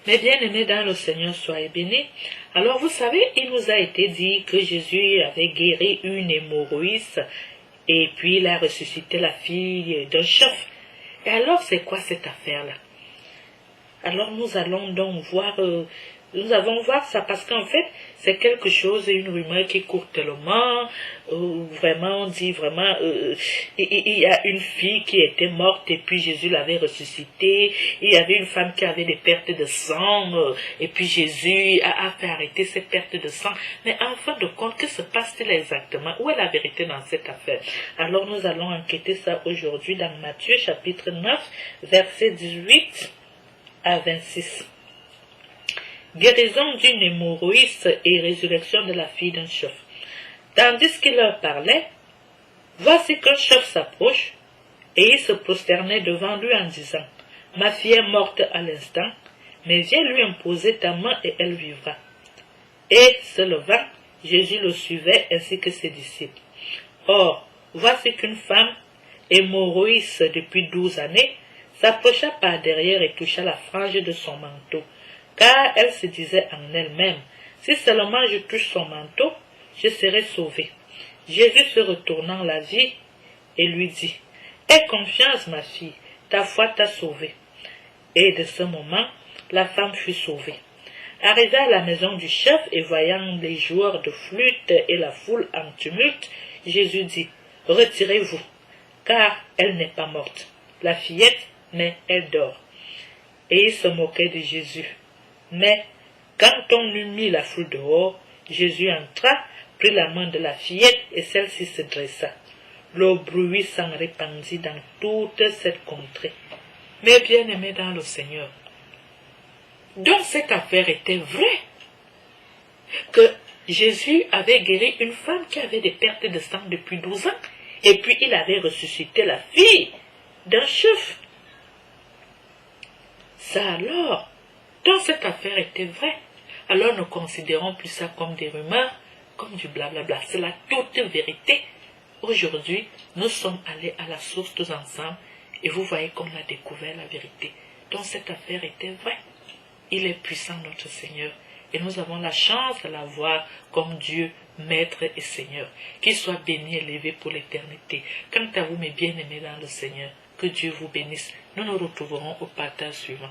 Mes bien-aimés dans le Seigneur, soyez bénis. Alors vous savez, il nous a été dit que Jésus avait guéri une hémorroïde et puis il a ressuscité la fille d'un chef. Et alors c'est quoi cette affaire-là? Alors nous allons donc voir, nous allons voir ça parce qu'en fait c'est quelque chose, une rumeur qui court tellement, vraiment on dit vraiment, il y a une fille qui était morte et puis Jésus l'avait ressuscitée, il y avait une femme qui avait des pertes de sang et puis Jésus a fait arrêter ces pertes de sang. Mais en fin de compte, que se passe-t-il exactement? Où est la vérité dans cette affaire? Alors nous allons enquêter ça aujourd'hui dans Matthieu chapitre 9, verset 18 à 26. Guérison d'une hémorroïde et résurrection de la fille d'un chef. Tandis qu'il leur parlait, voici qu'un chef s'approche, et il se prosternait devant lui en disant, ma fille est morte à l'instant, mais viens lui imposer ta main et elle vivra. Et se levant, Jésus le suivait ainsi que ses disciples. Or, voici qu'une femme, hémorroïde depuis 12 années, s'approcha par derrière et toucha la frange de son manteau, car elle se disait en elle-même, si seulement je touche son manteau, je serai sauvée. Jésus se retournant la vit et lui dit, aie confiance ma fille, ta foi t'a sauvée. Et de ce moment, la femme fut sauvée. Arrivé à la maison du chef et voyant les joueurs de flûte et la foule en tumulte, Jésus dit, retirez-vous, car elle n'est pas morte. La fillette, mais elle dort. Et il se moquait de Jésus. Mais, quand on eut mis la foule dehors, Jésus entra, prit la main de la fillette et celle-ci se dressa. Le bruit s'en répandit dans toute cette contrée. Mes bien-aimés dans le Seigneur, donc cette affaire était vraie, que Jésus avait guéri une femme qui avait des pertes de sang depuis 12 ans, et puis il avait ressuscité la fille d'un chef. Ça alors, donc cette affaire était vraie. Alors ne considérons plus ça comme des rumeurs, comme du blablabla. C'est la toute vérité. Aujourd'hui, nous sommes allés à la source tous ensemble et vous voyez qu'on a découvert la vérité. Donc cette affaire était vraie. Il est puissant notre Seigneur et nous avons la chance de l'avoir comme Dieu, Maître et Seigneur. Qu'il soit béni et élevé pour l'éternité. Quant à vous mes bien-aimés dans le Seigneur, que Dieu vous bénisse. Nous nous retrouverons au partage suivant.